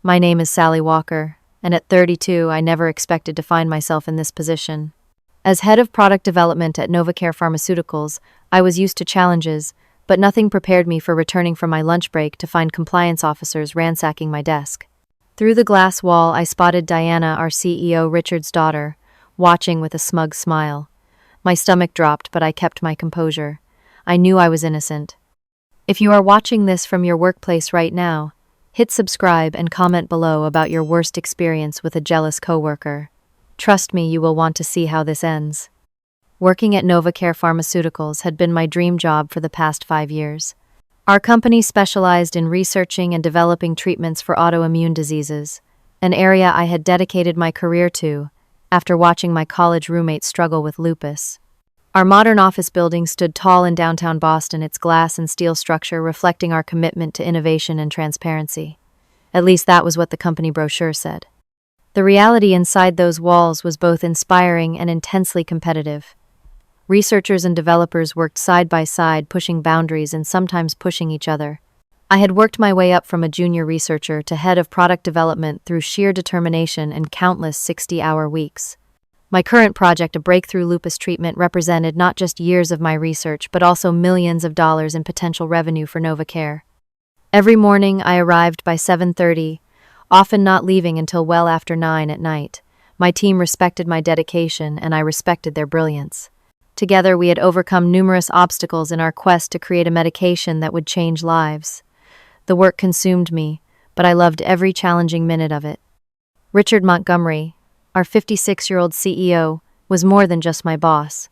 My name is Sally Walker, and at 32, I never expected to find myself in this position. As head of product development at Novacare Pharmaceuticals, I was used to challenges, but nothing prepared me for returning from my lunch break to find compliance officers ransacking my desk. Through the glass wall, I spotted Diana, our CEO Richard's daughter, watching with a smug smile. My stomach dropped, but I kept my composure. I knew I was innocent. If you are watching this from your workplace right now, hit subscribe and comment below about your worst experience with a jealous coworker. Trust me, you will want to see how this ends. Working at Novacare Pharmaceuticals had been my dream job for the past 5 years. Our company specialized in researching and developing treatments for autoimmune diseases, an area I had dedicated my career to after watching my college roommate struggle with lupus. Our modern office building stood tall in downtown Boston, its glass and steel structure reflecting our commitment to innovation and transparency. At least that was what the company brochure said. The reality inside those walls was both inspiring and intensely competitive. Researchers and developers worked side by side, pushing boundaries and sometimes pushing each other. I had worked my way up from a junior researcher to head of product development through sheer determination and countless 60-hour weeks. My current project, a breakthrough lupus treatment, represented not just years of my research, but also millions of dollars in potential revenue for Novacare. Every morning, I arrived by 7:30, often not leaving until well after 9 at night. My team respected my dedication, and I respected their brilliance. Together, we had overcome numerous obstacles in our quest to create a medication that would change lives. The work consumed me, but I loved every challenging minute of it. Richard Montgomery, our 56-year-old CEO, was more than just my boss.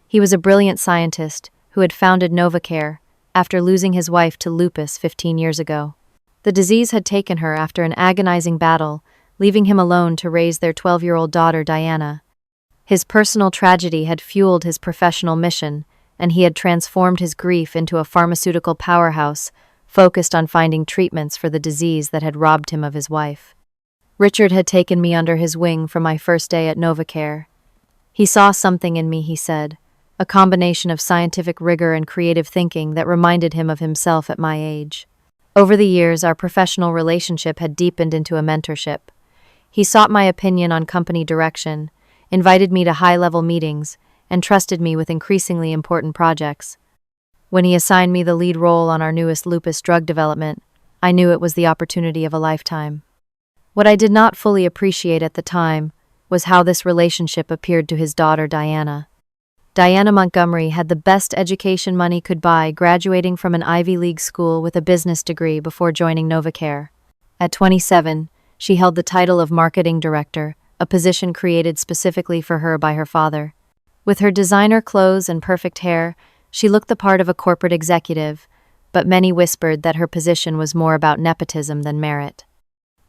He was a brilliant scientist who had founded Novacare after losing his wife to lupus 15 years ago. The disease had taken her after an agonizing battle, leaving him alone to raise their 12-year-old daughter, Diana. His personal tragedy had fueled his professional mission, and he had transformed his grief into a pharmaceutical powerhouse focused on finding treatments for the disease that had robbed him of his wife. Richard had taken me under his wing from my first day at Novacare. He saw something in me, he said, a combination of scientific rigor and creative thinking that reminded him of himself at my age. Over the years, our professional relationship had deepened into a mentorship. He sought my opinion on company direction, invited me to high-level meetings, and trusted me with increasingly important projects. When he assigned me the lead role on our newest lupus drug development, I knew it was the opportunity of a lifetime. What I did not fully appreciate at the time was how this relationship appeared to his daughter, Diana. Diana Montgomery had the best education money could buy, graduating from an Ivy League school with a business degree before joining Novacare. At 27, she held the title of marketing director, a position created specifically for her by her father. With her designer clothes and perfect hair, she looked the part of a corporate executive, but many whispered that her position was more about nepotism than merit.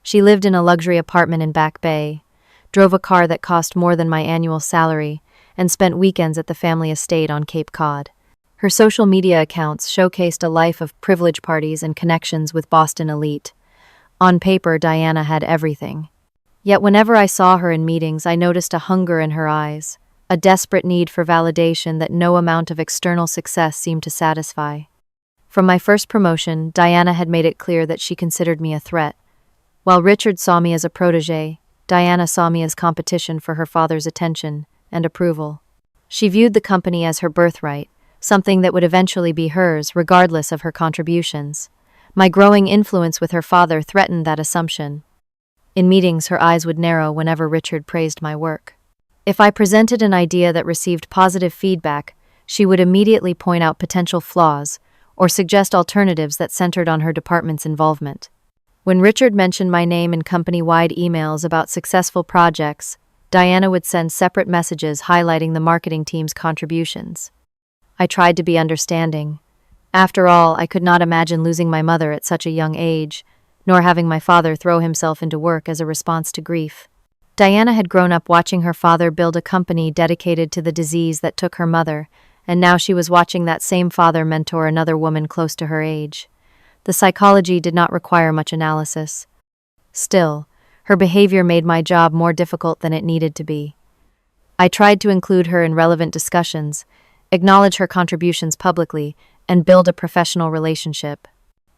She lived in a luxury apartment in Back Bay, drove a car that cost more than my annual salary, and spent weekends at the family estate on Cape Cod. Her social media accounts showcased a life of privilege parties and connections with Boston elite. On paper, Diana had everything. Yet whenever I saw her in meetings, I noticed a hunger in her eyes, a desperate need for validation that no amount of external success seemed to satisfy. From my first promotion, Diana had made it clear that she considered me a threat. While Richard saw me as a protégé, Diana saw me as competition for her father's attention and approval. She viewed the company as her birthright, something that would eventually be hers regardless of her contributions. My growing influence with her father threatened that assumption. In meetings, her eyes would narrow whenever Richard praised my work. If I presented an idea that received positive feedback, she would immediately point out potential flaws or suggest alternatives that centered on her department's involvement. When Richard mentioned my name in company-wide emails about successful projects, Diana would send separate messages highlighting the marketing team's contributions. I tried to be understanding. After all, I could not imagine losing my mother at such a young age, nor having my father throw himself into work as a response to grief. Diana had grown up watching her father build a company dedicated to the disease that took her mother, and now she was watching that same father mentor another woman close to her age. The psychology did not require much analysis. Still, her behavior made my job more difficult than it needed to be. I tried to include her in relevant discussions, acknowledge her contributions publicly, and build a professional relationship.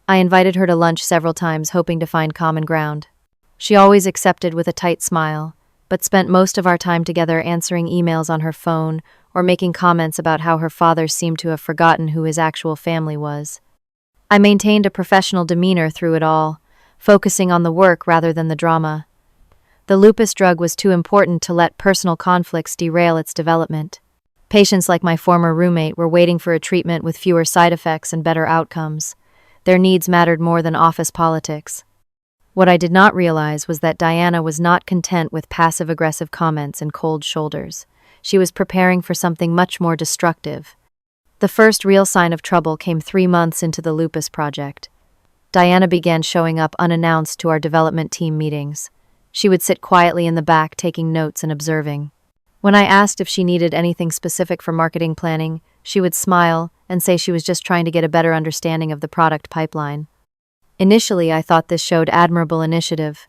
I invited her to lunch several times, hoping to find common ground. She always accepted with a tight smile, but spent most of our time together answering emails on her phone or making comments about how her father seemed to have forgotten who his actual family was. I maintained a professional demeanor through it all, focusing on the work rather than the drama. The lupus drug was too important to let personal conflicts derail its development. Patients like my former roommate were waiting for a treatment with fewer side effects and better outcomes. Their needs mattered more than office politics. What I did not realize was that Diana was not content with passive-aggressive comments and cold shoulders. She was preparing for something much more destructive. The first real sign of trouble came 3 months into the lupus project. Diana began showing up unannounced to our development team meetings. She would sit quietly in the back taking notes and observing. When I asked if she needed anything specific for marketing planning, she would smile and say she was just trying to get a better understanding of the product pipeline. Initially, I thought this showed admirable initiative.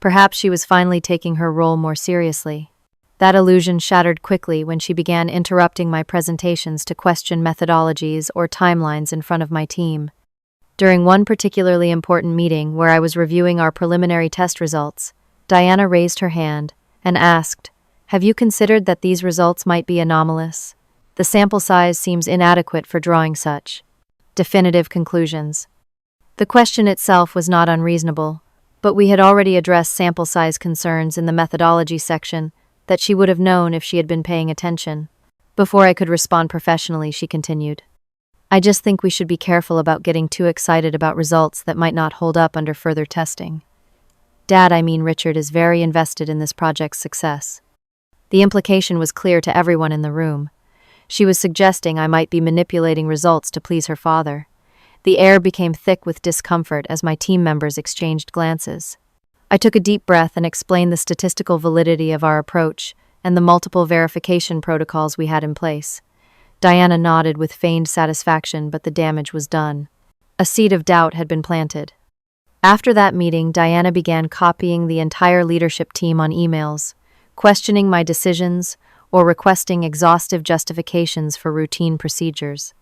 Perhaps she was finally taking her role more seriously. That illusion shattered quickly when she began interrupting my presentations to question methodologies or timelines in front of my team. During one particularly important meeting where I was reviewing our preliminary test results, Diana raised her hand and asked, "Have you considered that these results might be anomalous? The sample size seems inadequate for drawing such definitive conclusions." The question itself was not unreasonable, but we had already addressed sample size concerns in the methodology section that she would have known if she had been paying attention. Before I could respond professionally, she continued, "I just think we should be careful about getting too excited about results that might not hold up under further testing. Dad, Richard, is very invested in this project's success." The implication was clear to everyone in the room. She was suggesting I might be manipulating results to please her father. The air became thick with discomfort as my team members exchanged glances. I took a deep breath and explained the statistical validity of our approach and the multiple verification protocols we had in place. Diana nodded with feigned satisfaction, but the damage was done. A seed of doubt had been planted. After that meeting, Diana began copying the entire leadership team on emails, questioning my decisions or requesting exhaustive justifications for routine procedures.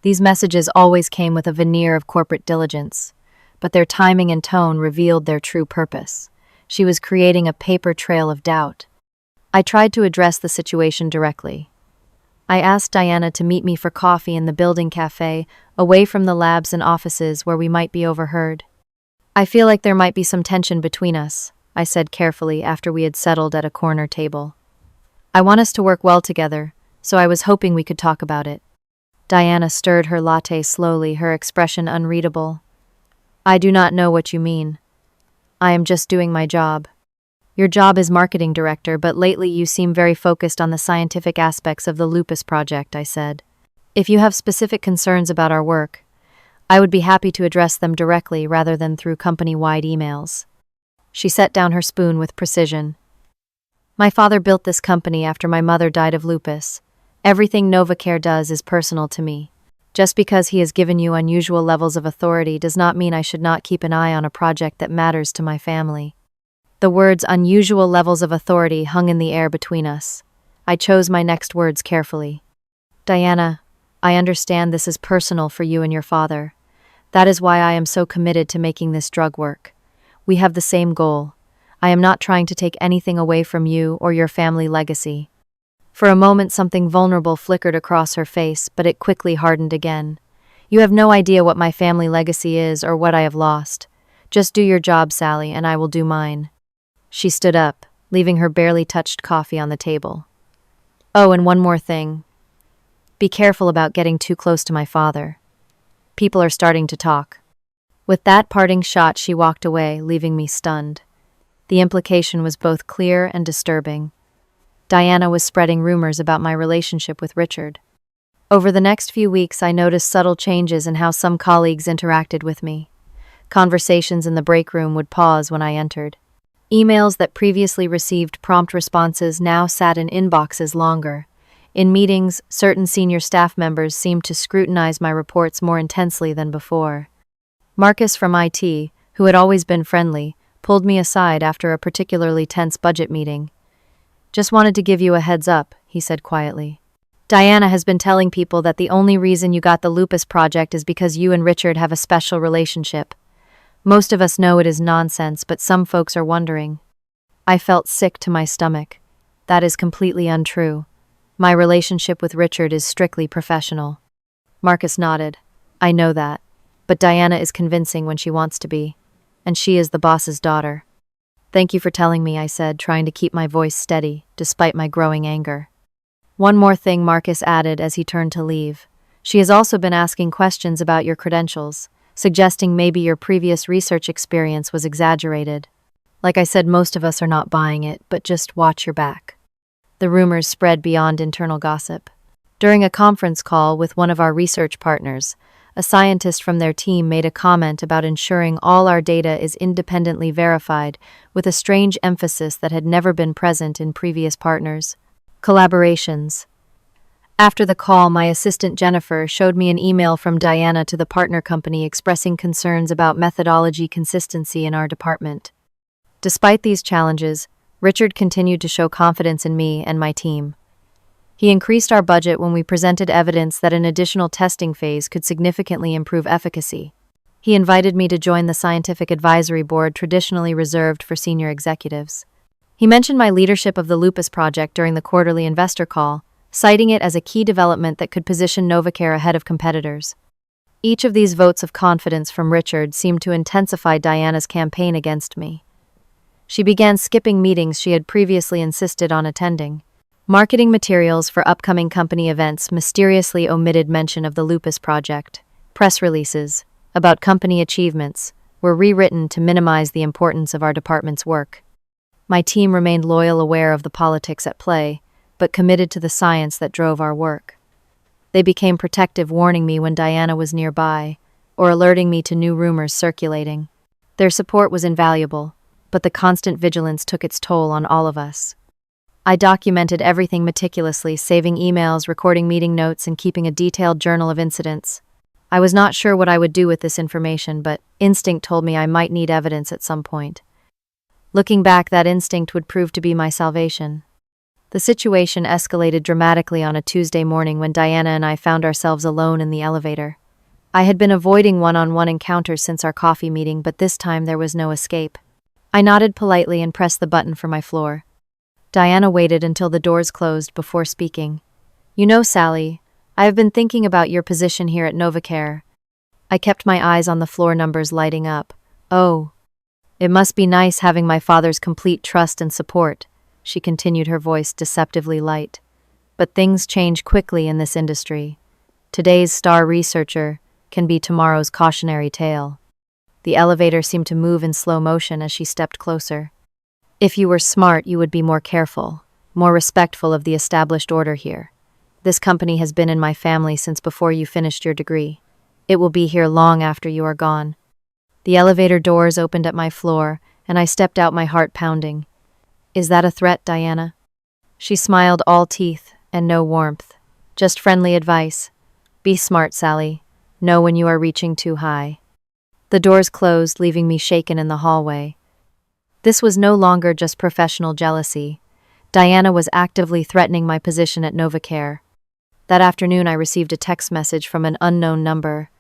These messages always came with a veneer of corporate diligence, but their timing and tone revealed their true purpose. She was creating a paper trail of doubt. I tried to address the situation directly. I asked Diana to meet me for coffee in the building cafe, away from the labs and offices where we might be overheard. "I feel like there might be some tension between us," I said carefully after we had settled at a corner table. "I want us to work well together, so I was hoping we could talk about it." Diana stirred her latte slowly, her expression unreadable. "I do not know what you mean. I am just doing my job." "Your job is marketing director, but lately you seem very focused on the scientific aspects of the lupus project," I said. "If you have specific concerns about our work, I would be happy to address them directly rather than through company-wide emails." She set down her spoon with precision. "My father built this company after my mother died of lupus. Everything NovaCare does is personal to me. Just because he has given you unusual levels of authority does not mean I should not keep an eye on a project that matters to my family." The words "unusual levels of authority" hung in the air between us. I chose my next words carefully. "Diana, I understand this is personal for you and your father. That is why I am so committed to making this drug work. We have the same goal. I am not trying to take anything away from you or your family legacy." For a moment, something vulnerable flickered across her face, but it quickly hardened again. "You have no idea what my family legacy is or what I have lost. Just do your job, Sally, and I will do mine." She stood up, leaving her barely touched coffee on the table. "Oh, and one more thing. Be careful about getting too close to my father. People are starting to talk." With that parting shot, she walked away, leaving me stunned. The implication was both clear and disturbing. Diana was spreading rumors about my relationship with Richard. Over the next few weeks, I noticed subtle changes in how some colleagues interacted with me. Conversations in the break room would pause when I entered. Emails that previously received prompt responses now sat in inboxes longer. In meetings, certain senior staff members seemed to scrutinize my reports more intensely than before. Marcus from IT, who had always been friendly, pulled me aside after a particularly tense budget meeting. "Just wanted to give you a heads up," he said quietly. "Diana has been telling people that the only reason you got the lupus project is because you and Richard have a special relationship. Most of us know it is nonsense, but some folks are wondering. I felt sick to my stomach. That is completely untrue. My relationship with Richard is strictly professional. Marcus nodded. I know that. But Diana is convincing when she wants to be. And she is the boss's daughter. Thank you for telling me, I said, trying to keep my voice steady, despite my growing anger. One more thing, Marcus added as he turned to leave. She has also been asking questions about your credentials, suggesting maybe your previous research experience was exaggerated. Like I said, most of us are not buying it, but just watch your back. The rumors spread beyond internal gossip. During a conference call with one of our research partners, a scientist from their team made a comment about ensuring all our data is independently verified, with a strange emphasis that had never been present in previous partners. Collaborations. After the call, my assistant Jennifer showed me an email from Diana to the partner company expressing concerns about methodology consistency in our department. Despite these challenges, Richard continued to show confidence in me and my team. He increased our budget when we presented evidence that an additional testing phase could significantly improve efficacy. He invited me to join the scientific advisory board traditionally reserved for senior executives. He mentioned my leadership of the lupus project during the quarterly investor call, citing it as a key development that could position Novacare ahead of competitors. Each of these votes of confidence from Richard seemed to intensify Diana's campaign against me. She began skipping meetings she had previously insisted on attending. Marketing materials for upcoming company events mysteriously omitted mention of the lupus project. Press releases about company achievements were rewritten to minimize the importance of our department's work. My team remained loyal, aware of the politics at play, but committed to the science that drove our work. They became protective, warning me when Diana was nearby, or alerting me to new rumors circulating. Their support was invaluable, but the constant vigilance took its toll on all of us. I documented everything meticulously, saving emails, recording meeting notes, and keeping a detailed journal of incidents. I was not sure what I would do with this information, but instinct told me I might need evidence at some point. Looking back, that instinct would prove to be my salvation. The situation escalated dramatically on a Tuesday morning when Diana and I found ourselves alone in the elevator. I had been avoiding one-on-one encounters since our coffee meeting, but this time there was no escape. I nodded politely and pressed the button for my floor. Diana waited until the doors closed before speaking. You know, Sally, I have been thinking about your position here at Novacare. I kept my eyes on the floor numbers lighting up. Oh, it must be nice having my father's complete trust and support, she continued, her voice deceptively light. But things change quickly in this industry. Today's star researcher can be tomorrow's cautionary tale. The elevator seemed to move in slow motion as she stepped closer. If you were smart, you would be more careful, more respectful of the established order here. This company has been in my family since before you finished your degree. It will be here long after you are gone. The elevator doors opened at my floor, and I stepped out, my heart pounding. Is that a threat, Diana? She smiled, all teeth and no warmth. Just friendly advice. Be smart, Sally. Know when you are reaching too high. The doors closed, leaving me shaken in the hallway. This was no longer just professional jealousy. Diana was actively threatening my position at Novacare. That afternoon, I received a text message from an unknown number.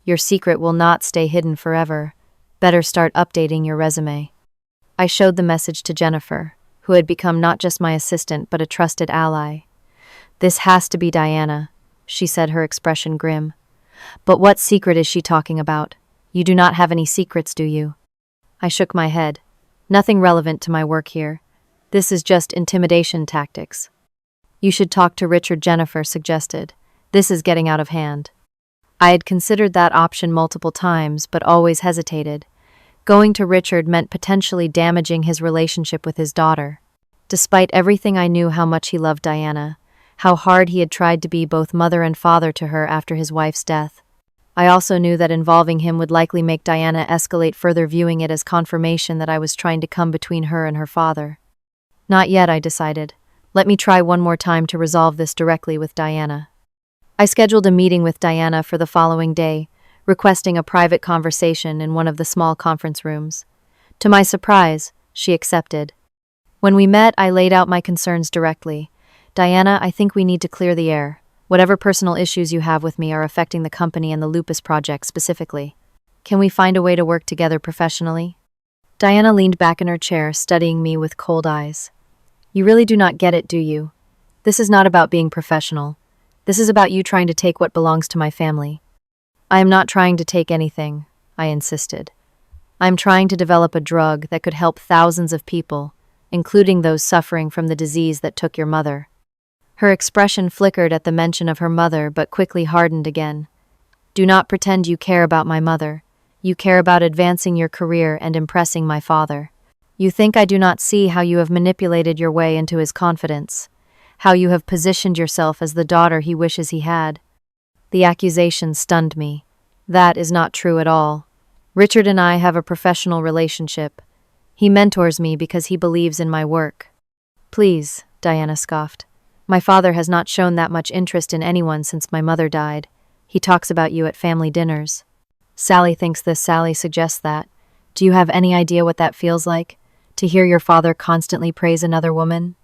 Your secret will not stay hidden forever. Better start updating your resume. I showed the message to Jennifer, who had become not just my assistant but a trusted ally. This has to be Diana, she said, her expression grim. But what secret is she talking about? You do not have any secrets, do you? I shook my head. Nothing relevant to my work here. This is just intimidation tactics. You should talk to Richard, Jennifer suggested. This is getting out of hand. I had considered that option multiple times, but always hesitated. Going to Richard meant potentially damaging his relationship with his daughter. Despite everything, I knew how much he loved Diana, how hard he had tried to be both mother and father to her after his wife's death. I also knew that involving him would likely make Diana escalate further, viewing it as confirmation that I was trying to come between her and her father. Not yet, I decided. Let me try one more time to resolve this directly with Diana. I scheduled a meeting with Diana for the following day, requesting a private conversation in one of the small conference rooms. To my surprise, she accepted. When we met, I laid out my concerns directly. Diana, I think we need to clear the air. Whatever personal issues you have with me are affecting the company and the lupus project specifically. Can we find a way to work together professionally? Diana leaned back in her chair, studying me with cold eyes. You really do not get it, do you? This is not about being professional. This is about you trying to take what belongs to my family. I am not trying to take anything, I insisted. I am trying to develop a drug that could help thousands of people, including those suffering from the disease that took your mother. Her expression flickered at the mention of her mother, but quickly hardened again. Do not pretend you care about my mother. You care about advancing your career and impressing my father. You think I do not see how you have manipulated your way into his confidence, how you have positioned yourself as the daughter he wishes he had. The accusation stunned me. That is not true at all. Richard and I have a professional relationship. He mentors me because he believes in my work. Please, Diana scoffed. My father has not shown that much interest in anyone since my mother died. He talks about you at family dinners. Sally thinks this. Sally suggests that. Do you have any idea what that feels like? To hear your father constantly praise another woman?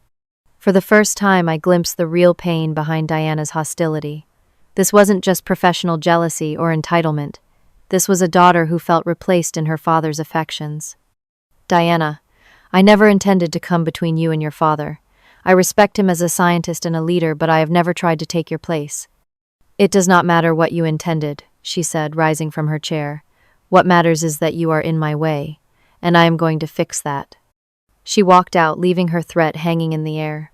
For the first time, I glimpsed the real pain behind Diana's hostility. This wasn't just professional jealousy or entitlement. This was a daughter who felt replaced in her father's affections. Diana, I never intended to come between you and your father. I respect him as a scientist and a leader, but I have never tried to take your place. It does not matter what you intended, she said, rising from her chair. What matters is that you are in my way, and I am going to fix that. She walked out, leaving her threat hanging in the air.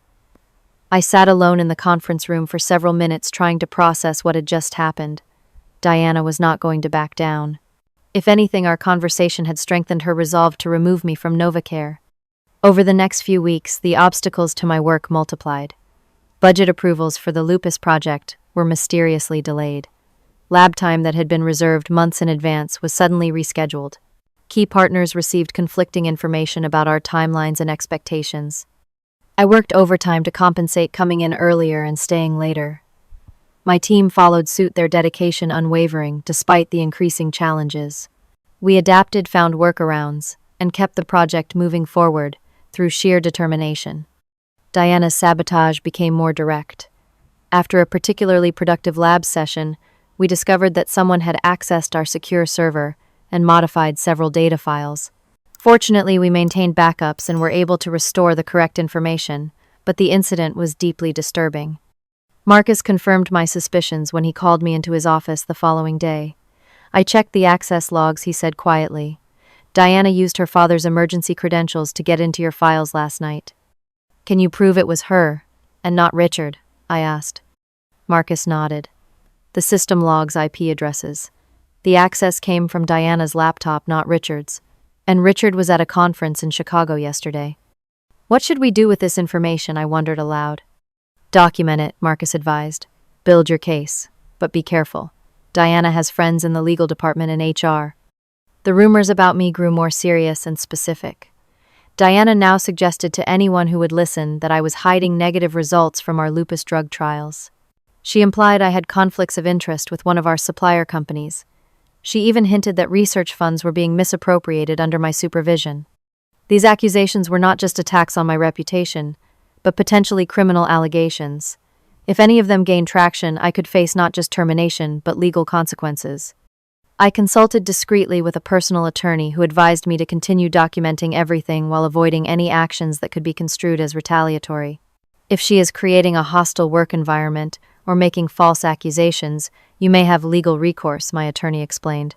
I sat alone in the conference room for several minutes trying to process what had just happened. Diana was not going to back down. If anything, our conversation had strengthened her resolve to remove me from NovaCare. Over the next few weeks, the obstacles to my work multiplied. Budget approvals for the lupus project were mysteriously delayed. Lab time that had been reserved months in advance was suddenly rescheduled. Key partners received conflicting information about our timelines and expectations. I worked overtime to compensate, coming in earlier and staying later. My team followed suit, their dedication unwavering despite the increasing challenges. We adapted, found workarounds, and kept the project moving forward through sheer determination. Diana's sabotage became more direct. After a particularly productive lab session, we discovered that someone had accessed our secure server and modified several data files. Fortunately, we maintained backups and were able to restore the correct information, but the incident was deeply disturbing. Marcus confirmed my suspicions when he called me into his office the following day. I checked the access logs, he said quietly. Diana used her father's emergency credentials to get into your files last night. Can you prove it was her, and not Richard? I asked. Marcus nodded. The system logs IP addresses. The access came from Diana's laptop, not Richard's, and Richard was at a conference in Chicago yesterday. What should we do with this information? I wondered aloud. Document it, Marcus advised. Build your case, but be careful. Diana has friends in the legal department and HR. The rumors about me grew more serious and specific. Diana now suggested to anyone who would listen that I was hiding negative results from our lupus drug trials. She implied I had conflicts of interest with one of our supplier companies. She even hinted that research funds were being misappropriated under my supervision. These accusations were not just attacks on my reputation, but potentially criminal allegations. If any of them gained traction, I could face not just termination, but legal consequences. I consulted discreetly with a personal attorney who advised me to continue documenting everything while avoiding any actions that could be construed as retaliatory. If she is creating a hostile work environment or making false accusations, you may have legal recourse, my attorney explained.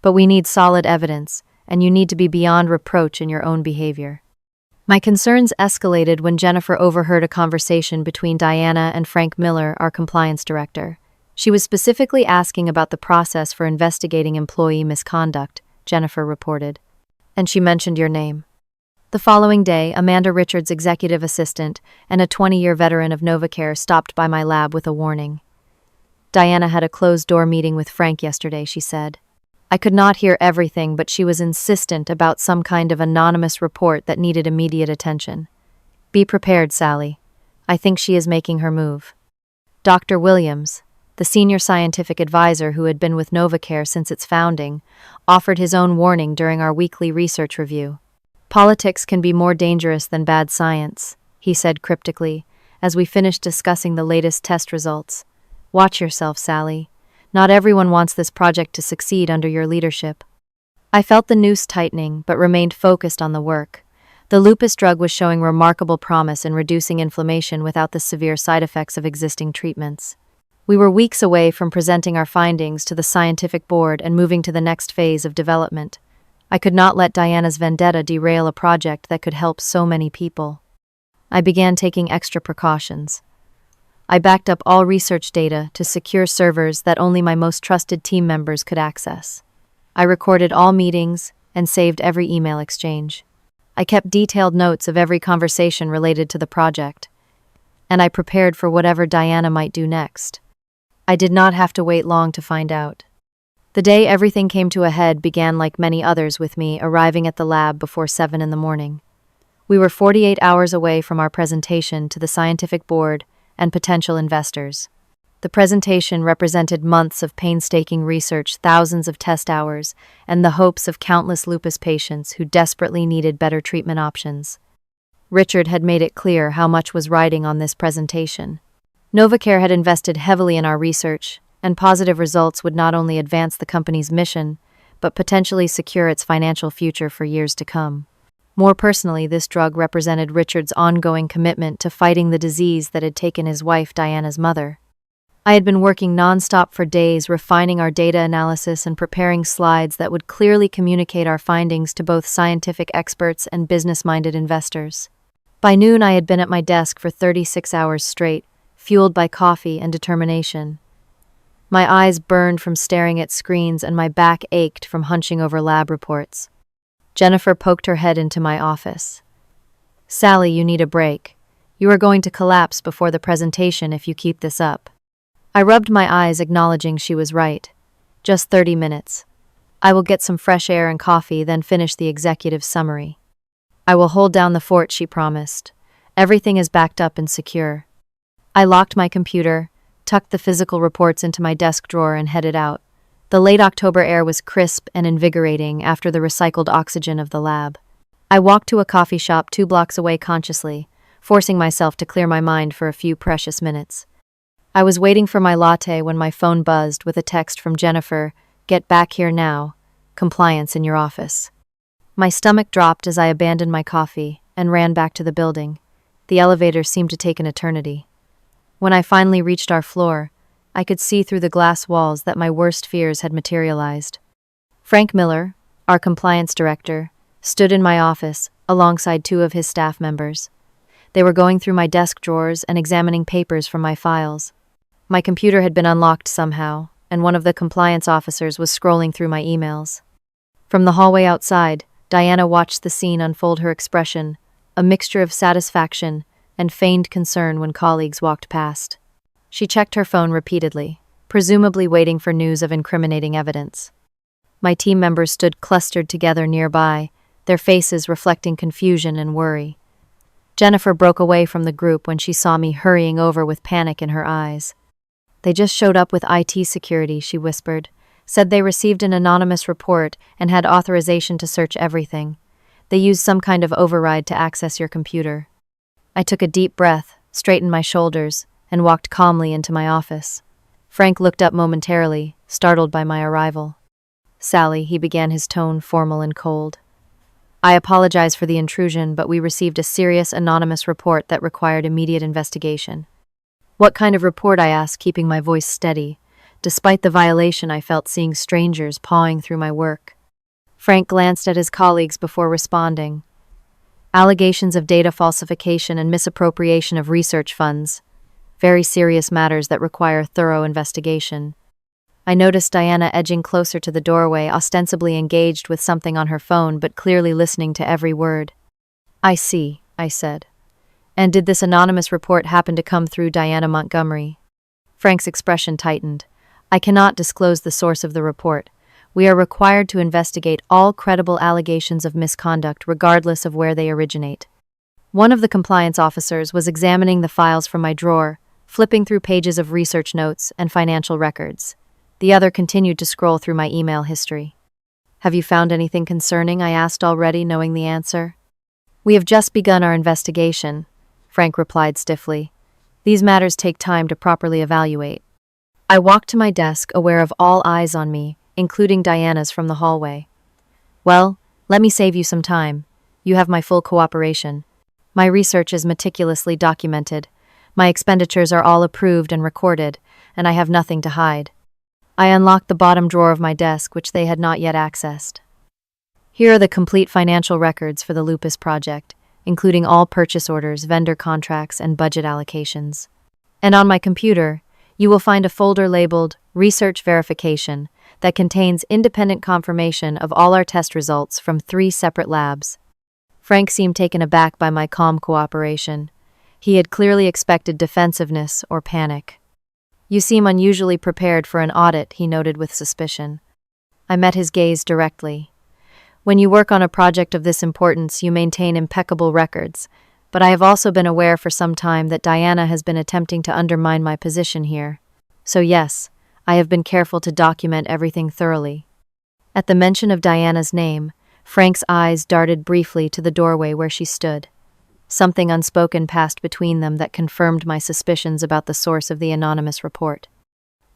But we need solid evidence, and you need to be beyond reproach in your own behavior. My concerns escalated when Jennifer overheard a conversation between Diana and Frank Miller, our compliance director. She was specifically asking about the process for investigating employee misconduct, Jennifer reported. And she mentioned your name. The following day, Amanda Richards' executive assistant and a 20-year veteran of NovaCare stopped by my lab with a warning. Diana had a closed-door meeting with Frank yesterday, she said. I could not hear everything, but she was insistent about some kind of anonymous report that needed immediate attention. Be prepared, Sally. I think she is making her move. Dr. Williams, the senior scientific advisor who had been with NovaCare since its founding, offered his own warning during our weekly research review. Politics can be more dangerous than bad science, he said cryptically, as we finished discussing the latest test results. Watch yourself, Sally. Not everyone wants this project to succeed under your leadership. I felt the noose tightening, but remained focused on the work. The lupus drug was showing remarkable promise in reducing inflammation without the severe side effects of existing treatments. We were weeks away from presenting our findings to the scientific board and moving to the next phase of development. I could not let Diana's vendetta derail a project that could help so many people. I began taking extra precautions. I backed up all research data to secure servers that only my most trusted team members could access. I recorded all meetings and saved every email exchange. I kept detailed notes of every conversation related to the project, and I prepared for whatever Diana might do next. I did not have to wait long to find out. The day everything came to a head began like many others with me arriving at the lab before 7 in the morning. We were 48 hours away from our presentation to the scientific board and potential investors. The presentation represented months of painstaking research, thousands of test hours, and the hopes of countless lupus patients who desperately needed better treatment options. Richard had made it clear how much was riding on this presentation. Novacare had invested heavily in our research, and positive results would not only advance the company's mission, but potentially secure its financial future for years to come. More personally, this drug represented Richard's ongoing commitment to fighting the disease that had taken his wife Diana's mother. I had been working nonstop for days, refining our data analysis and preparing slides that would clearly communicate our findings to both scientific experts and business-minded investors. By noon, I had been at my desk for 36 hours straight, fueled by coffee and determination. My eyes burned from staring at screens and my back ached from hunching over lab reports. Jennifer poked her head into my office. "Sally, you need a break. You are going to collapse before the presentation if you keep this up." I rubbed my eyes, acknowledging she was right. "Just 30 minutes. I will get some fresh air and coffee, then finish the executive summary." "I will hold down the fort," she promised. "Everything is backed up and secure." I locked my computer, tucked the physical reports into my desk drawer, and headed out. The late October air was crisp and invigorating after the recycled oxygen of the lab. I walked to a coffee shop 2 blocks away consciously, forcing myself to clear my mind for a few precious minutes. I was waiting for my latte when my phone buzzed with a text from Jennifer, "Get back here now. Compliance in your office." My stomach dropped as I abandoned my coffee and ran back to the building. The elevator seemed to take an eternity. When I finally reached our floor, I could see through the glass walls that my worst fears had materialized. Frank Miller, our compliance director, stood in my office alongside 2 of his staff members. They were going through my desk drawers and examining papers from my files. My computer had been unlocked somehow, and one of the compliance officers was scrolling through my emails. From the hallway outside, Diana watched the scene unfold, her expression, a mixture of satisfaction and feigned concern when colleagues walked past. She checked her phone repeatedly, presumably waiting for news of incriminating evidence. My team members stood clustered together nearby, their faces reflecting confusion and worry. Jennifer broke away from the group when she saw me hurrying over with panic in her eyes. "They just showed up with IT security," she whispered, "said they received an anonymous report and had authorization to search everything. They used some kind of override to access your computer." I took a deep breath, straightened my shoulders, and walked calmly into my office. Frank looked up momentarily, startled by my arrival. "Sally," he began, his tone formal and cold. "I apologize for the intrusion, but we received a serious anonymous report that required immediate investigation." "What kind of report?" I asked, keeping my voice steady. Despite the violation, I felt seeing strangers pawing through my work. Frank glanced at his colleagues before responding. "Allegations of data falsification and misappropriation of research funds. Very serious matters that require thorough investigation." I noticed Diana edging closer to the doorway, ostensibly engaged with something on her phone, but clearly listening to every word. "I see," I said. "And did this anonymous report happen to come through Diana Montgomery?" Frank's expression tightened. "I cannot disclose the source of the report. We are required to investigate all credible allegations of misconduct, regardless of where they originate." One of the compliance officers was examining the files from my drawer, flipping through pages of research notes and financial records. The other continued to scroll through my email history. "Have you found anything concerning?" I asked, already knowing the answer. "We have just begun our investigation," Frank replied stiffly. "These matters take time to properly evaluate." I walked to my desk, aware of all eyes on me, including Diana's from the hallway. Well, let me save you some time. You have my full cooperation. My research is meticulously documented. My expenditures are all approved and recorded, and I have nothing to hide. I unlocked the bottom drawer of my desk, which they had not yet accessed. Here are the complete financial records for the Lupus project, including all purchase orders, vendor contracts, and budget allocations. And on my computer, you will find a folder labeled Research Verification that contains independent confirmation of all our test results from 3 separate labs. Frank seemed taken aback by my calm cooperation. He had clearly expected defensiveness or panic. You seem unusually prepared for an audit, he noted with suspicion. I met his gaze directly. When you work on a project of this importance, you maintain impeccable records, but I have also been aware for some time that Diana has been attempting to undermine my position here. So yes, I have been careful to document everything thoroughly. At the mention of Diana's name, Frank's eyes darted briefly to the doorway where she stood. Something unspoken passed between them that confirmed my suspicions about the source of the anonymous report.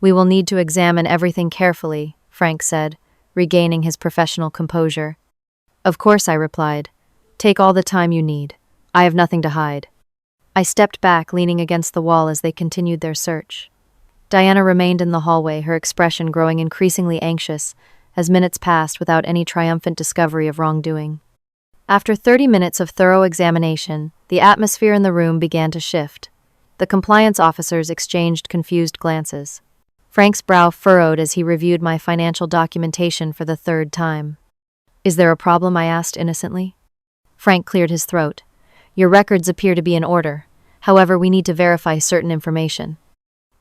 We will need to examine everything carefully, Frank said, regaining his professional composure. Of course, I replied. Take all the time you need. I have nothing to hide. I stepped back, leaning against the wall as they continued their search. Diana remained in the hallway, her expression growing increasingly anxious as minutes passed without any triumphant discovery of wrongdoing. After 30 minutes of thorough examination, the atmosphere in the room began to shift. The compliance officers exchanged confused glances. Frank's brow furrowed as he reviewed my financial documentation for the 3rd time. Is there a problem? I asked innocently. Frank cleared his throat. Your records appear to be in order. However, we need to verify certain information.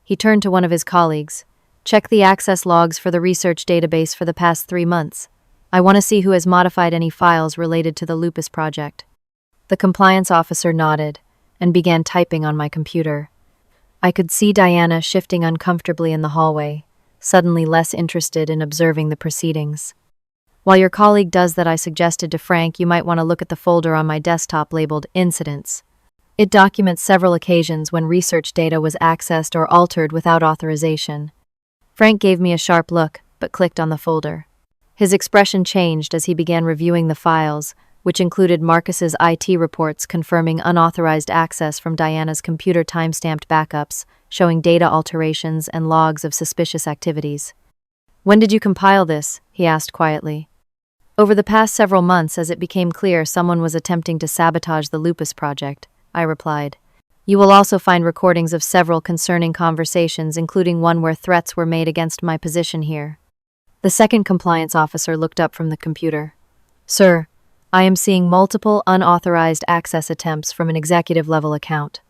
He turned to one of his colleagues. Check the access logs for the research database for the past 3 months. I want to see who has modified any files related to the Lupus project. The compliance officer nodded and began typing on my computer. I could see Diana shifting uncomfortably in the hallway, suddenly less interested in observing the proceedings. While your colleague does that, I suggested to Frank, you might want to look at the folder on my desktop labeled Incidents. It documents several occasions when research data was accessed or altered without authorization. Frank gave me a sharp look, but clicked on the folder. His expression changed as he began reviewing the files, which included Marcus's IT reports confirming unauthorized access from Diana's computer, timestamped backups showing data alterations, and logs of suspicious activities. When did you compile this? He asked quietly. Over the past several months, as it became clear someone was attempting to sabotage the Lupus project, I replied. You will also find recordings of several concerning conversations, including one where threats were made against my position here. The second compliance officer looked up from the computer. Sir, I am seeing multiple unauthorized access attempts from an executive-level account.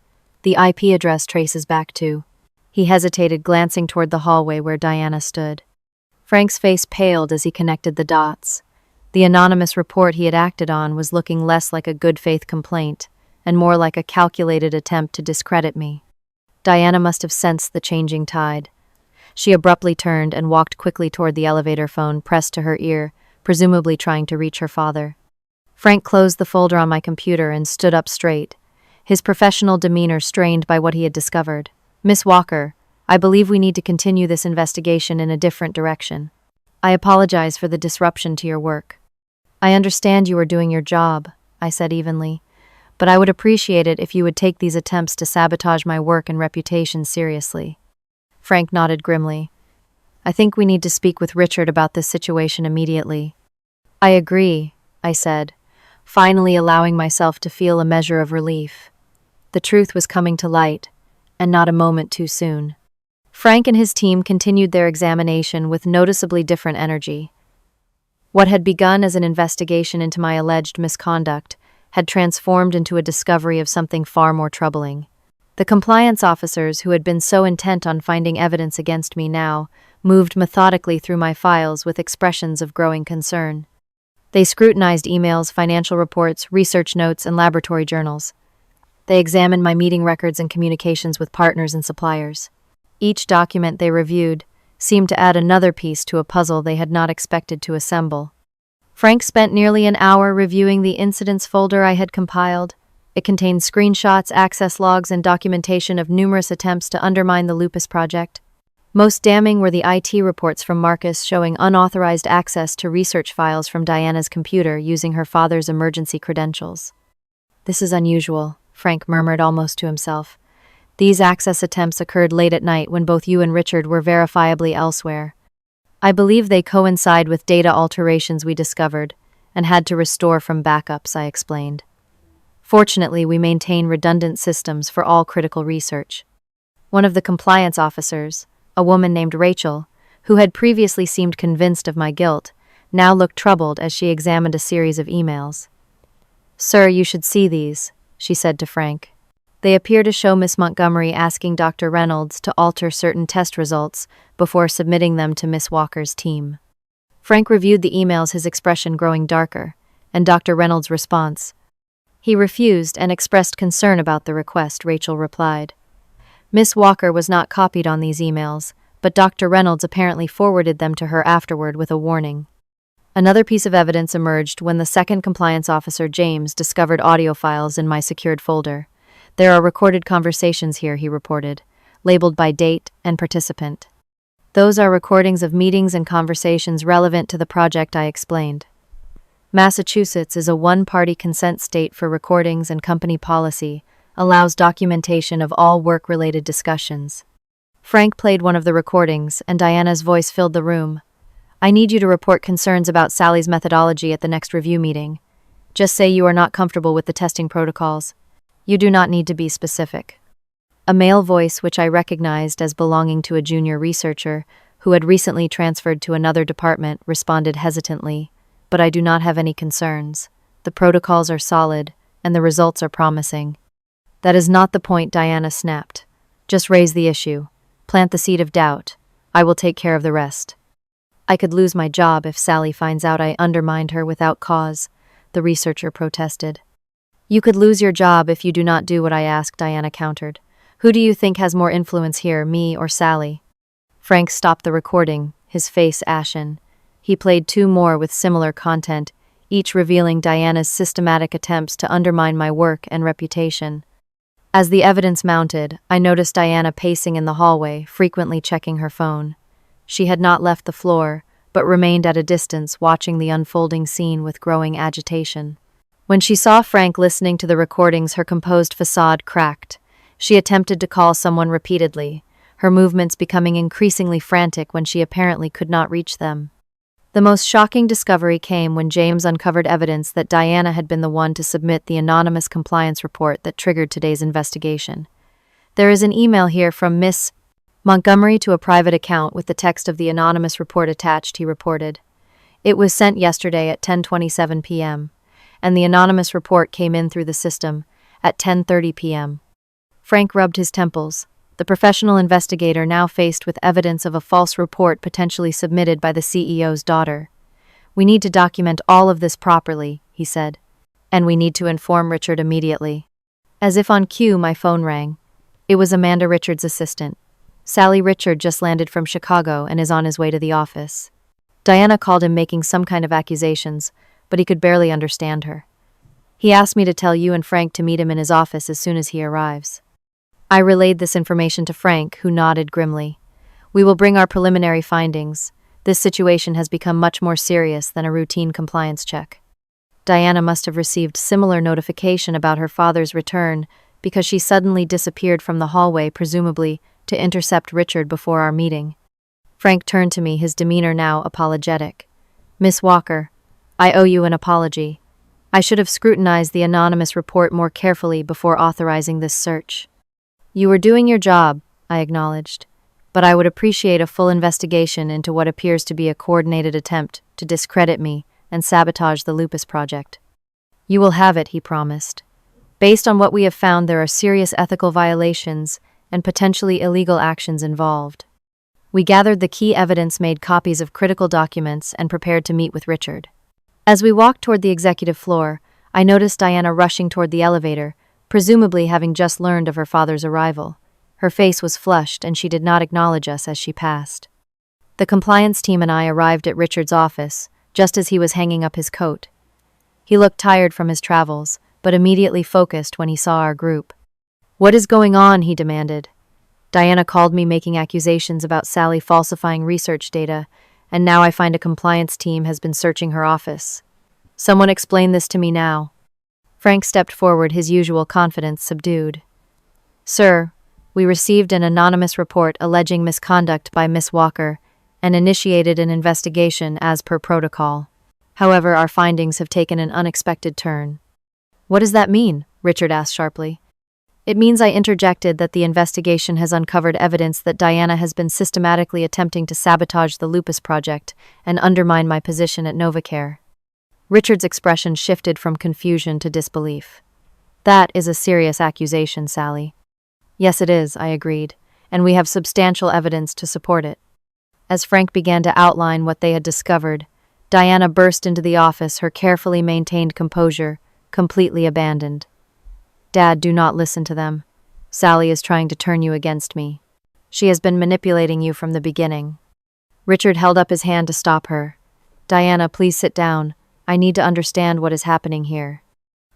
The IP address traces back to... He hesitated, glancing toward the hallway where Diana stood. Frank's face paled as he connected the dots. The anonymous report he had acted on was looking less like a good-faith complaint and more like a calculated attempt to discredit me. Diana must have sensed the changing tide. She abruptly turned and walked quickly toward the elevator phone pressed to her ear, presumably trying to reach her father. Frank closed the folder on my computer and stood up straight, his professional demeanor strained by what he had discovered. Miss Walker, I believe we need to continue this investigation in a different direction. I apologize for the disruption to your work. I understand you are doing your job, I said evenly, but I would appreciate it if you would take these attempts to sabotage my work and reputation seriously. Frank nodded grimly. I think we need to speak with Richard about this situation immediately. I agree, I said, finally allowing myself to feel a measure of relief. The truth was coming to light, and not a moment too soon. Frank and his team continued their examination with noticeably different energy. What had begun as an investigation into my alleged misconduct had transformed into a discovery of something far more troubling. The compliance officers, who had been so intent on finding evidence against me now, moved methodically through my files with expressions of growing concern. They scrutinized emails, financial reports, research notes, and laboratory journals. They examined my meeting records and communications with partners and suppliers. Each document they reviewed seemed to add another piece to a puzzle they had not expected to assemble. Frank spent nearly an hour reviewing the incidents folder I had compiled. It contained screenshots, access logs, and documentation of numerous attempts to undermine the Lupus project. Most damning were the IT reports from Marcus showing unauthorized access to research files from Diana's computer using her father's emergency credentials. "This is unusual," Frank murmured almost to himself. "These access attempts occurred late at night when both you and Richard were verifiably elsewhere. I believe they coincide with data alterations we discovered and had to restore from backups," I explained. "Fortunately, we maintain redundant systems for all critical research." One of the compliance officers, a woman named Rachel, who had previously seemed convinced of my guilt, now looked troubled as she examined a series of emails. "Sir, you should see these," she said to Frank. "They appear to show Miss Montgomery asking Dr. Reynolds to alter certain test results before submitting them to Miss Walker's team." Frank reviewed the emails, his expression growing darker, and Dr. Reynolds' response. "He refused and expressed concern about the request," Rachel replied. Miss Walker was not copied on these emails, but Dr. Reynolds apparently forwarded them to her afterward with a warning. Another piece of evidence emerged when the second compliance officer, James, discovered audio files in my secured folder. "There are recorded conversations here," he reported, labeled by date and participant. "Those are recordings of meetings and conversations relevant to the project," I explained. "Massachusetts is a one-party consent state for recordings, and company policy allows documentation of all work-related discussions." Frank played one of the recordings, and Diana's voice filled the room. "I need you to report concerns about Sally's methodology at the next review meeting. Just say you are not comfortable with the testing protocols. You do not need to be specific." A male voice, which I recognized as belonging to a junior researcher who had recently transferred to another department, responded hesitantly, "But I do not have any concerns. The protocols are solid, and the results are promising." "That is not the point," Diana snapped. "Just raise the issue. Plant the seed of doubt. I will take care of the rest." "I could lose my job if Sally finds out I undermined her without cause," the researcher protested. "You could lose your job if you do not do what I ask," Diana countered. "Who do you think has more influence here, me or Sally?" Frank stopped the recording, his face ashen. He played two more with similar content, each revealing Diana's systematic attempts to undermine my work and reputation. As the evidence mounted, I noticed Diana pacing in the hallway, frequently checking her phone. She had not left the floor, but remained at a distance, watching the unfolding scene with growing agitation. When she saw Frank listening to the recordings, her composed facade cracked. She attempted to call someone repeatedly, her movements becoming increasingly frantic when she apparently could not reach them. The most shocking discovery came when James uncovered evidence that Diana had been the one to submit the anonymous compliance report that triggered today's investigation. "There is an email here from Miss Montgomery to a private account with the text of the anonymous report attached," he reported. "It was sent yesterday at 10:27 p.m., and the anonymous report came in through the system at 10:30 p.m. Frank rubbed his temples. The professional investigator now faced with evidence of a false report potentially submitted by the CEO's daughter. "We need to document all of this properly," he said. "And we need to inform Richard immediately." As if on cue, my phone rang. It was Amanda, Richard's assistant. "Sally, Richard just landed from Chicago and is on his way to the office." Diana called him, making some kind of accusations, but he could barely understand her. "He asked me to tell you and Frank to meet him in his office as soon as he arrives." I relayed this information to Frank, who nodded grimly. "We will bring our preliminary findings. This situation has become much more serious than a routine compliance check." Diana must have received similar notification about her father's return because she suddenly disappeared from the hallway, presumably to intercept Richard before our meeting. Frank turned to me, his demeanor now apologetic. "Miss Walker, I owe you an apology. I should have scrutinized the anonymous report more carefully before authorizing this search." "You were doing your job," I acknowledged, "but I would appreciate a full investigation into what appears to be a coordinated attempt to discredit me and sabotage the Lupus project." "You will have it," he promised. "Based on what we have found, there are serious ethical violations and potentially illegal actions involved." We gathered the key evidence, made copies of critical documents, and prepared to meet with Richard. As we walked toward the executive floor, I noticed Diana rushing toward the elevator, presumably having just learned of her father's arrival. Her face was flushed, and she did not acknowledge us as she passed. The compliance team and I arrived at Richard's office, just as he was hanging up his coat. He looked tired from his travels, but immediately focused when he saw our group. "What is going on?" he demanded. Diana called me making accusations about Sally falsifying research data, and now I find a compliance team has been searching her office. Someone explain this to me now. Frank stepped forward, his usual confidence subdued. Sir, we received an anonymous report alleging misconduct by Miss Walker and initiated an investigation as per protocol. However, our findings have taken an unexpected turn. What does that mean? Richard asked sharply. It means I interjected that the investigation has uncovered evidence that Diana has been systematically attempting to sabotage the Lupus Project and undermine my position at Novacare. Richard's expression shifted from confusion to disbelief. That is a serious accusation, Sally. Yes, it is, I agreed, and we have substantial evidence to support it. As Frank began to outline what they had discovered, Diana burst into the office, her carefully maintained composure completely abandoned. Dad, do not listen to them. Sally is trying to turn you against me. She has been manipulating you from the beginning. Richard held up his hand to stop her. Diana, please sit down. I need to understand what is happening here.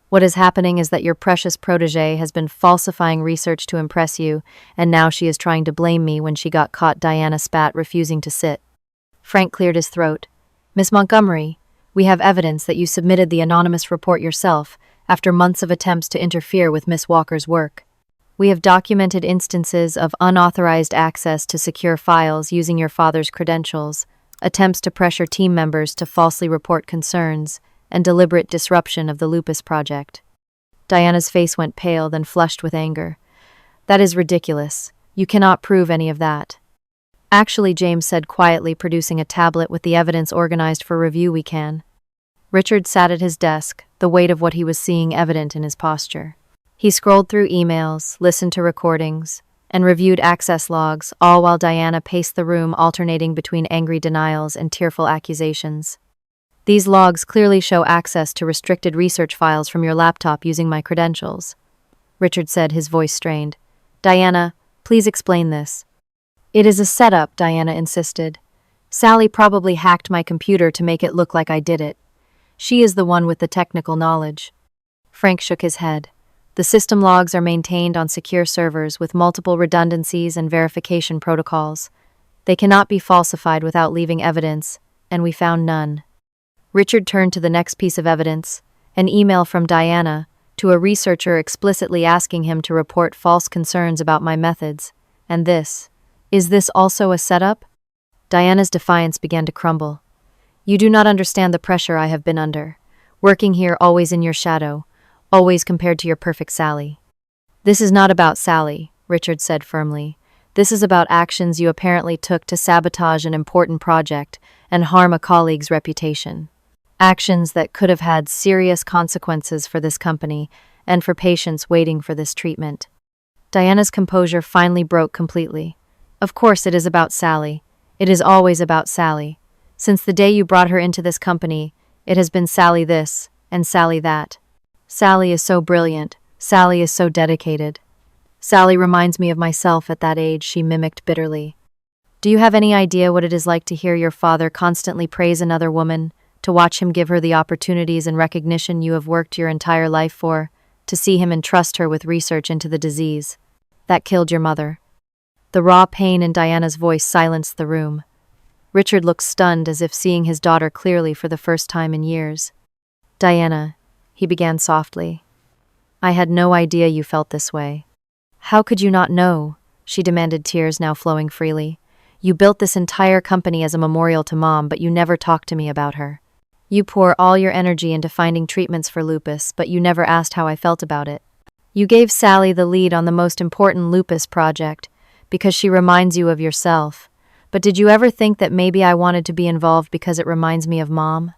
What is happening is that your precious protégé has been falsifying research to impress you, and now she is trying to blame me when she got caught, Diana spat, refusing to sit. Frank cleared his throat. Miss Montgomery, we have evidence that you submitted the anonymous report yourself after months of attempts to interfere with Miss Walker's work. We have documented instances of unauthorized access to secure files using your father's credentials, attempts to pressure team members to falsely report concerns, and deliberate disruption of the Lupus Project. Diana's face went pale, then flushed with anger. That is ridiculous. You cannot prove any of that. Actually, James said quietly, producing a tablet with the evidence organized for review. We can. Richard sat at his desk, the weight of what he was seeing evident in his posture. He scrolled through emails, listened to recordings, and reviewed access logs, all while Diana paced the room, alternating between angry denials and tearful accusations. These logs clearly show access to restricted research files from your laptop using my credentials, Richard said, his voice strained. Diana, please explain this. It is a setup, Diana insisted. Sally probably hacked my computer to make it look like I did it. She is the one with the technical knowledge. Frank shook his head. The system logs are maintained on secure servers with multiple redundancies and verification protocols. They cannot be falsified without leaving evidence, and we found none. Richard turned to the next piece of evidence, an email from Diana to a researcher explicitly asking him to report false concerns about my methods. And this. Is this also a setup? Diana's defiance began to crumble. You do not understand the pressure I have been under, working here always in your shadow, always compared to your perfect Sally. This is not about Sally, Richard said firmly. This is about actions you apparently took to sabotage an important project and harm a colleague's reputation. Actions that could have had serious consequences for this company and for patients waiting for this treatment. Diana's composure finally broke completely. Of course it is about Sally. It is always about Sally. Since the day you brought her into this company, it has been Sally this and Sally that. Sally is so brilliant. Sally is so dedicated. Sally reminds me of myself at that age, she mimicked bitterly. Do you have any idea what it is like to hear your father constantly praise another woman, to watch him give her the opportunities and recognition you have worked your entire life for, to see him entrust her with research into the disease? That killed your mother. The raw pain in Diana's voice silenced the room. Richard looked stunned, as if seeing his daughter clearly for the first time in years. Diana, he began softly. I had no idea you felt this way. How could you not know? She demanded, tears now flowing freely. You built this entire company as a memorial to Mom, but you never talked to me about her. You pour all your energy into finding treatments for lupus, but you never asked how I felt about it. You gave Sally the lead on the most important lupus project because she reminds you of yourself. But did you ever think that maybe I wanted to be involved because it reminds me of Mom?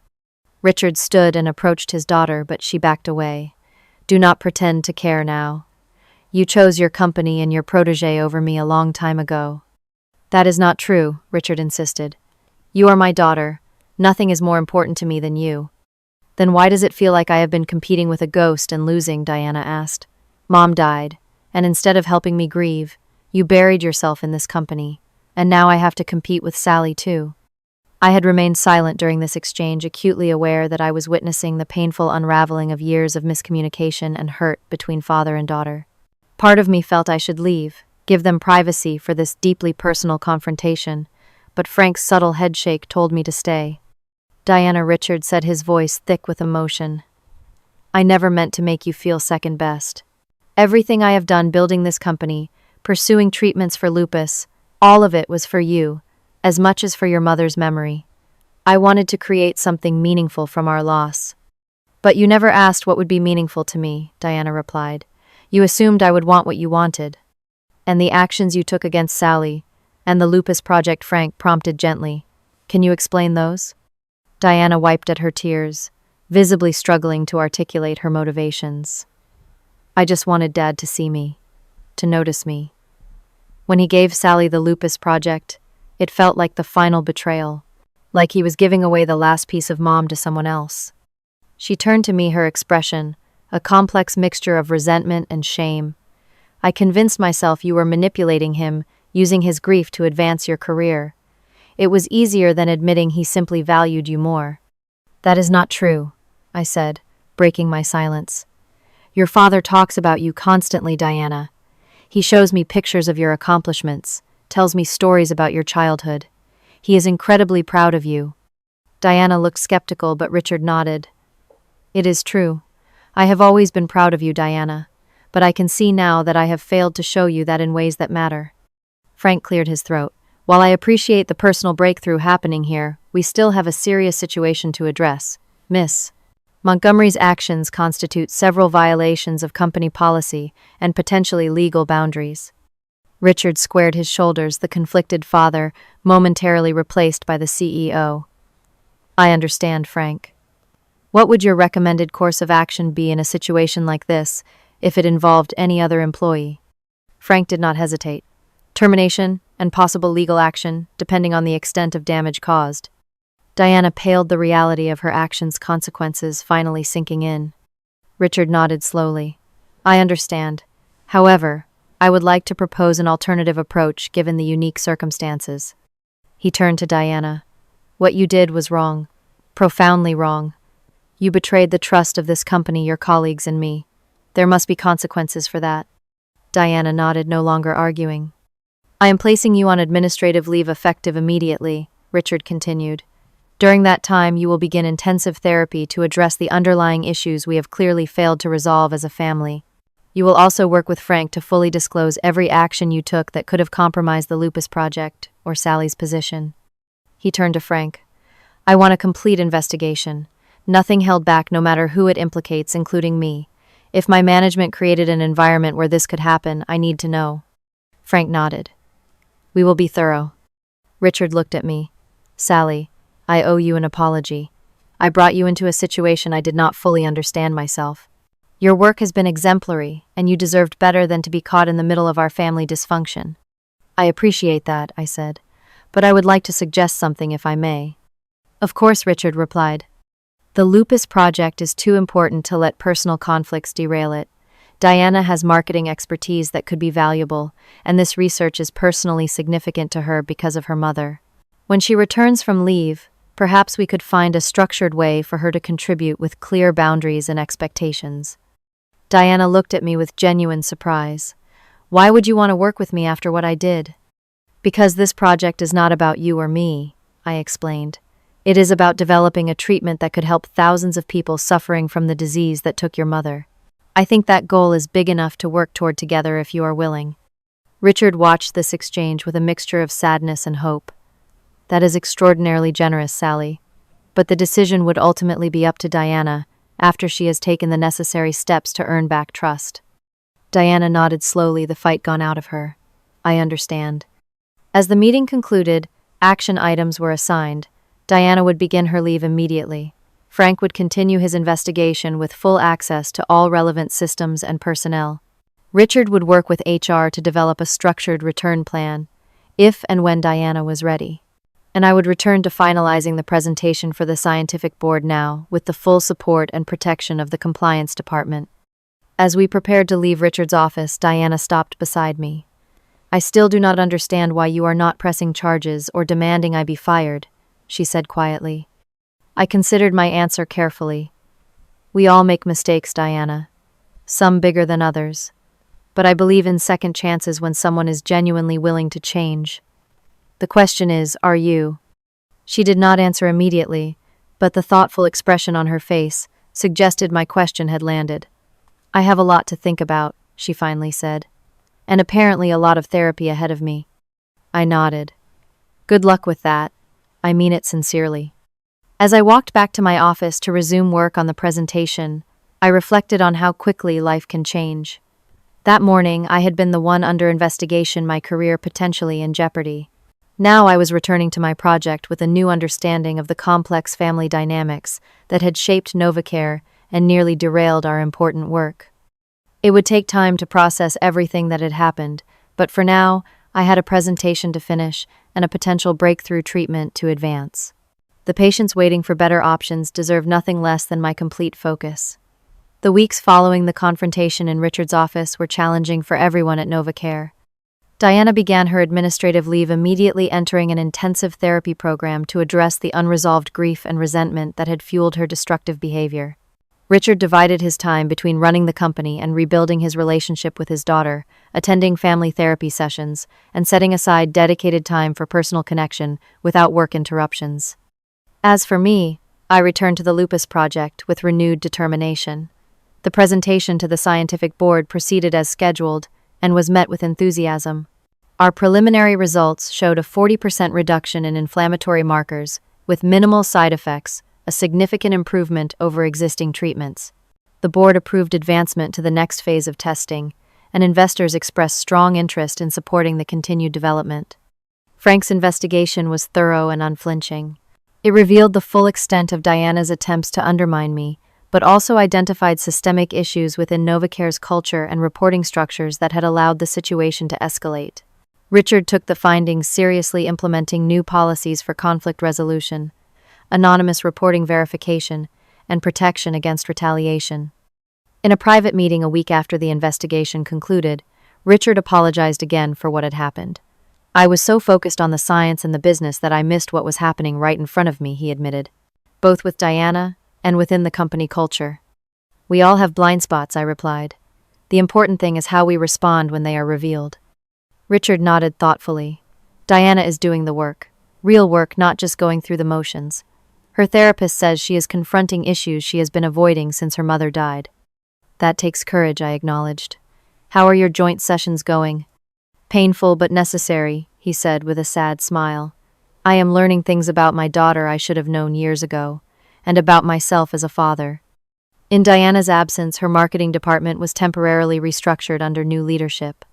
Richard stood and approached his daughter, but she backed away. Do not pretend to care now. You chose your company and your protégé over me a long time ago. That is not true, Richard insisted. You are my daughter. Nothing is more important to me than you. Then why does it feel like I have been competing with a ghost and losing? Diana asked. Mom died, and instead of helping me grieve, you buried yourself in this company. And now I have to compete with Sally too. I had remained silent during this exchange, acutely aware that I was witnessing the painful unraveling of years of miscommunication and hurt between father and daughter. Part of me felt I should leave, give them privacy for this deeply personal confrontation, but Frank's subtle headshake told me to stay. Diana, Richard said, his voice thick with emotion. I never meant to make you feel second best. Everything I have done building this company, pursuing treatments for lupus, all of it was for you, as much as for your mother's memory. I wanted to create something meaningful from our loss. But you never asked what would be meaningful to me, Diana replied. You assumed I would want what you wanted. And the actions you took against Sally, and the lupus project, Frank prompted gently. Can you explain those? Diana wiped at her tears, visibly struggling to articulate her motivations. I just wanted Dad to see me, to notice me. When he gave Sally the lupus project, it felt like the final betrayal, like he was giving away the last piece of Mom to someone else. She turned to me, her expression, a complex mixture of resentment and shame. I convinced myself you were manipulating him, using his grief to advance your career. It was easier than admitting he simply valued you more. That is not true, I said, breaking my silence. Your father talks about you constantly, Diana. He shows me pictures of your accomplishments, tells me stories about your childhood. He is incredibly proud of you. Diana looked skeptical, but Richard nodded. It is true. I have always been proud of you, Diana, but I can see now that I have failed to show you that in ways that matter. Frank cleared his throat. While I appreciate the personal breakthrough happening here, we still have a serious situation to address. Miss Montgomery's actions constitute several violations of company policy and potentially legal boundaries. Richard squared his shoulders, the conflicted father, momentarily replaced by the CEO. I understand, Frank. What would your recommended course of action be in a situation like this, if it involved any other employee? Frank did not hesitate. Termination and possible legal action, depending on the extent of damage caused. Diana paled, the reality of her actions' consequences finally sinking in. Richard nodded slowly. I understand. However, I would like to propose an alternative approach given the unique circumstances. He turned to Diana. What you did was wrong. Profoundly wrong. You betrayed the trust of this company, your colleagues, and me. There must be consequences for that. Diana nodded, no longer arguing. I am placing you on administrative leave effective immediately, Richard continued. During that time, you will begin intensive therapy to address the underlying issues we have clearly failed to resolve as a family. You will also work with Frank to fully disclose every action you took that could have compromised the lupus project or Sally's position. He turned to Frank. I want a complete investigation. Nothing held back, no matter who it implicates, including me. If my management created an environment where this could happen, I need to know. Frank nodded. We will be thorough. Richard looked at me. Sally, I owe you an apology. I brought you into a situation I did not fully understand myself. Your work has been exemplary, and you deserved better than to be caught in the middle of our family dysfunction. I appreciate that, I said, but I would like to suggest something if I may. Of course, Richard replied. The lupus project is too important to let personal conflicts derail it. Diana has marketing expertise that could be valuable, and this research is personally significant to her because of her mother. When she returns from leave, perhaps we could find a structured way for her to contribute with clear boundaries and expectations. Diana looked at me with genuine surprise. Why would you want to work with me after what I did? Because this project is not about you or me, I explained. It is about developing a treatment that could help thousands of people suffering from the disease that took your mother. I think that goal is big enough to work toward together if you are willing. Richard watched this exchange with a mixture of sadness and hope. That is extraordinarily generous, Sally. But the decision would ultimately be up to Diana after she has taken the necessary steps to earn back trust. Diana nodded slowly, the fight gone out of her. I understand. As the meeting concluded, action items were assigned. Diana would begin her leave immediately. Frank would continue his investigation with full access to all relevant systems and personnel. Richard would work with HR to develop a structured return plan, if and when Diana was ready. And I would return to finalizing the presentation for the scientific board now, with the full support and protection of the compliance department. As we prepared to leave Richard's office, Diana stopped beside me. I still do not understand why you are not pressing charges or demanding I be fired, she said quietly. I considered my answer carefully. We all make mistakes, Diana. Some bigger than others. but I believe in second chances when someone is genuinely willing to change. The question is, are you? She did not answer immediately, but the thoughtful expression on her face suggested my question had landed. I have a lot to think about, she finally said, and apparently a lot of therapy ahead of me. I nodded. Good luck with that. I mean it sincerely. As I walked back to my office to resume work on the presentation, I reflected on how quickly life can change. That morning, I had been the one under investigation, my career potentially in jeopardy. Now I was returning to my project with a new understanding of the complex family dynamics that had shaped NovaCare and nearly derailed our important work. It would take time to process everything that had happened, but for now, I had a presentation to finish and a potential breakthrough treatment to advance. The patients waiting for better options deserve nothing less than my complete focus. The weeks following the confrontation in Richard's office were challenging for everyone at NovaCare. Diana began her administrative leave, immediately entering an intensive therapy program to address the unresolved grief and resentment that had fueled her destructive behavior. Richard divided his time between running the company and rebuilding his relationship with his daughter, attending family therapy sessions, and setting aside dedicated time for personal connection without work interruptions. As for me, I returned to the lupus project with renewed determination. The presentation to the scientific board proceeded as scheduled and was met with enthusiasm. Our preliminary results showed a 40% reduction in inflammatory markers, with minimal side effects, a significant improvement over existing treatments. The board approved advancement to the next phase of testing, and investors expressed strong interest in supporting the continued development. Frank's investigation was thorough and unflinching. It revealed the full extent of Diana's attempts to undermine me, but also identified systemic issues within NovaCare's culture and reporting structures that had allowed the situation to escalate. Richard took the findings seriously, implementing new policies for conflict resolution, anonymous reporting verification, and protection against retaliation. In a private meeting a week after the investigation concluded, Richard apologized again for what had happened. I was so focused on the science and the business that I missed what was happening right in front of me, he admitted, both with Diana and within the company culture. We all have blind spots, I replied. The important thing is how we respond when they are revealed. Richard nodded thoughtfully. Diana is doing the work. Real work, not just going through the motions. Her therapist says she is confronting issues she has been avoiding since her mother died. That takes courage, I acknowledged. How are your joint sessions going? Painful but necessary, he said with a sad smile. I am learning things about my daughter I should have known years ago, and about myself as a father. In Diana's absence, her marketing department was temporarily restructured under new leadership.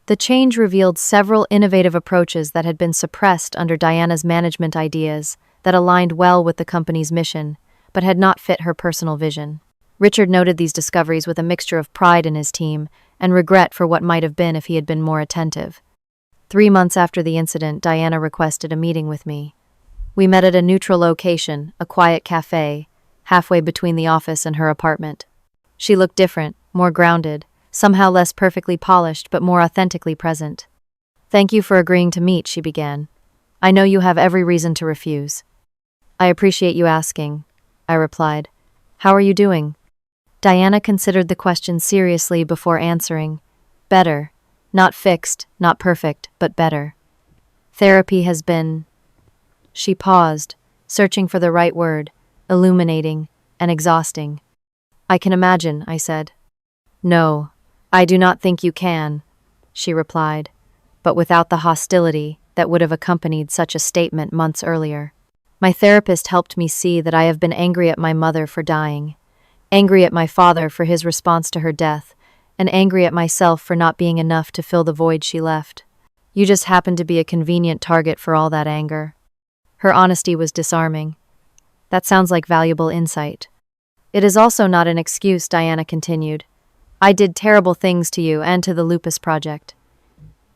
The change revealed several innovative approaches that had been suppressed under Diana's management ideas that aligned well with the company's mission, but had not fit her personal vision. Richard noted these discoveries with a mixture of pride in his team and regret for what might have been if he had been more attentive. 3 months after the incident, Diana requested a meeting with me. We met at a neutral location, a quiet cafe, halfway between the office and her apartment. She looked different, more grounded, somehow less perfectly polished but more authentically present. Thank you for agreeing to meet, she began. I know you have every reason to refuse. I appreciate you asking, I replied. How are you doing? Diana considered the question seriously before answering. Better. Not fixed, not perfect, but better. Therapy has been... She paused, searching for the right word, illuminating and exhausting. I can imagine, I said. No, I do not think you can, she replied, but without the hostility that would have accompanied such a statement months earlier. My therapist helped me see that I have been angry at my mother for dying, angry at my father for his response to her death, and angry at myself for not being enough to fill the void she left. You just happened to be a convenient target for all that anger. Her honesty was disarming. That sounds like valuable insight. It is also not an excuse, Diana continued. I did terrible things to you and to the lupus project.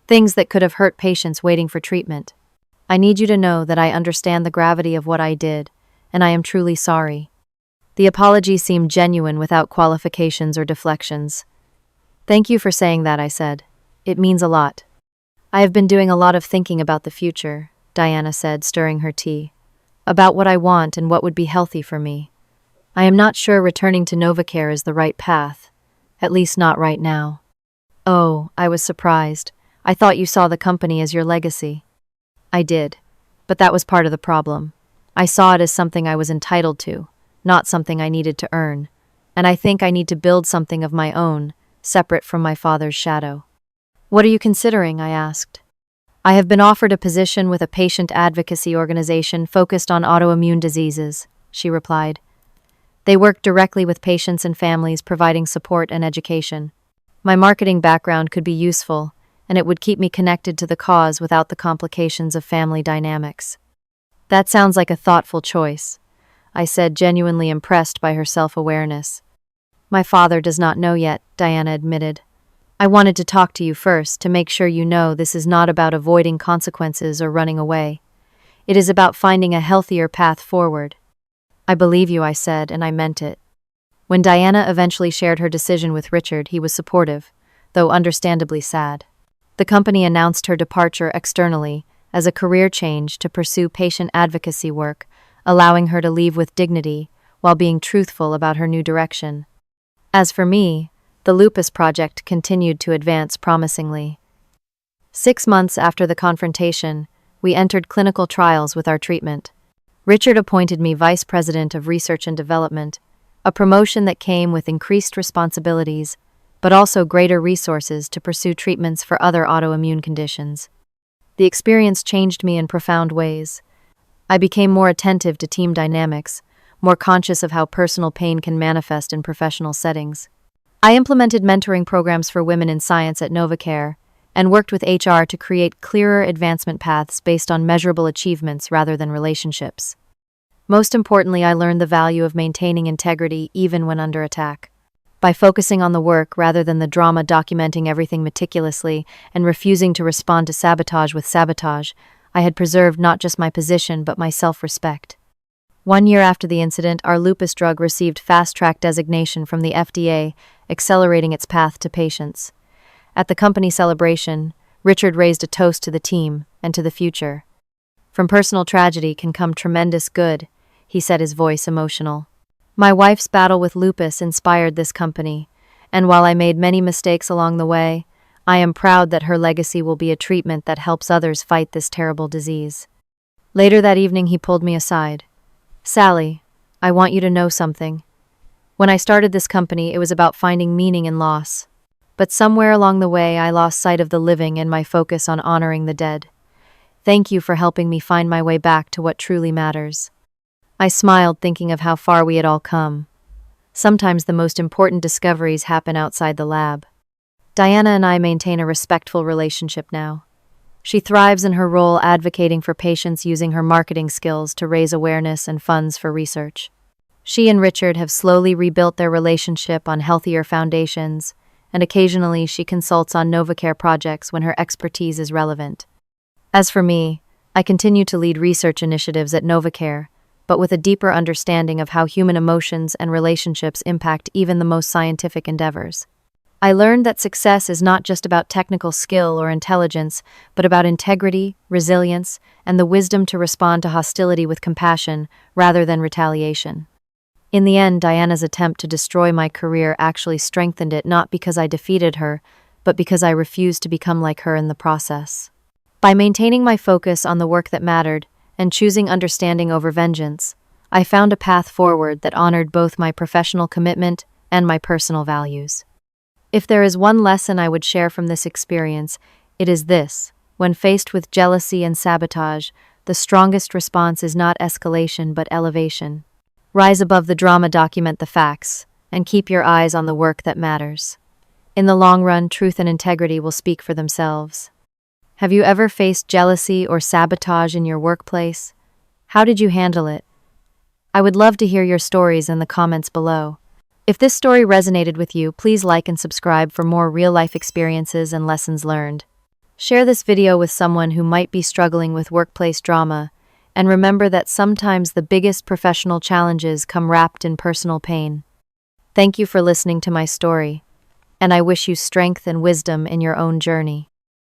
Things that could have hurt patients waiting for treatment. I need you to know that I understand the gravity of what I did, and I am truly sorry. The apology seemed genuine without qualifications or deflections. Thank you for saying that, I said. It means a lot. I have been doing a lot of thinking about the future, Diana said, stirring her tea. About what I want and what would be healthy for me. I am not sure returning to NovaCare is the right path, at least not right now. Oh, I was surprised. I thought you saw the company as your legacy. I did. But that was part of the problem. I saw it as something I was entitled to, not something I needed to earn. And I think I need to build something of my own, separate from my father's shadow. What are you considering? I asked. I have been offered a position with a patient advocacy organization focused on autoimmune diseases, she replied. They work directly with patients and families, providing support and education. My marketing background could be useful, and it would keep me connected to the cause without the complications of family dynamics. That sounds like a thoughtful choice, I said, genuinely impressed by her self-awareness. My father does not know yet, Diana admitted. I wanted to talk to you first to make sure you know this is not about avoiding consequences or running away. It is about finding a healthier path forward. I believe you, I said, and I meant it. When Diana eventually shared her decision with Richard, he was supportive, though understandably sad. The company announced her departure externally as a career change to pursue patient advocacy work, allowing her to leave with dignity while being truthful about her new direction. As for me, the lupus project continued to advance promisingly. 6 months after the confrontation, we entered clinical trials with our treatment. Richard appointed me Vice President of Research and Development, a promotion that came with increased responsibilities, but also greater resources to pursue treatments for other autoimmune conditions. The experience changed me in profound ways. I became more attentive to team dynamics, more conscious of how personal pain can manifest in professional settings. I implemented mentoring programs for women in science at NovaCare and worked with HR to create clearer advancement paths based on measurable achievements rather than relationships. Most importantly, I learned the value of maintaining integrity even when under attack. By focusing on the work rather than the drama, documenting everything meticulously, and refusing to respond to sabotage with sabotage, I had preserved not just my position but my self-respect. 1 year after the incident, our lupus drug received fast-track designation from the FDA, accelerating its path to patients. At the company celebration, Richard raised a toast to the team and to the future. From personal tragedy can come tremendous good, he said, his voice emotional. My wife's battle with lupus inspired this company, and while I made many mistakes along the way, I am proud that her legacy will be a treatment that helps others fight this terrible disease. Later that evening, he pulled me aside. Sally, I want you to know something. When I started this company, it was about finding meaning in loss. But somewhere along the way, I lost sight of the living and my focus on honoring the dead. Thank you for helping me find my way back to what truly matters. I smiled, thinking of how far we had all come. Sometimes the most important discoveries happen outside the lab. Diana and I maintain a respectful relationship now. She thrives in her role advocating for patients, using her marketing skills to raise awareness and funds for research. She and Richard have slowly rebuilt their relationship on healthier foundations, and occasionally she consults on NovaCare projects when her expertise is relevant. As for me, I continue to lead research initiatives at NovaCare, but with a deeper understanding of how human emotions and relationships impact even the most scientific endeavors. I learned that success is not just about technical skill or intelligence, but about integrity, resilience, and the wisdom to respond to hostility with compassion rather than retaliation. In the end, Diana's attempt to destroy my career actually strengthened it, not because I defeated her, but because I refused to become like her in the process. By maintaining my focus on the work that mattered and choosing understanding over vengeance, I found a path forward that honored both my professional commitment and my personal values. If there is one lesson I would share from this experience, it is this: when faced with jealousy and sabotage, the strongest response is not escalation but elevation. Rise above the drama, document the facts, and keep your eyes on the work that matters. In the long run, truth and integrity will speak for themselves. Have you ever faced jealousy or sabotage in your workplace? How did you handle it? I would love to hear your stories in the comments below. If this story resonated with you, please like and subscribe for more real-life experiences and lessons learned. Share this video with someone who might be struggling with workplace drama, and remember that sometimes the biggest professional challenges come wrapped in personal pain. Thank you for listening to my story, and I wish you strength and wisdom in your own journey.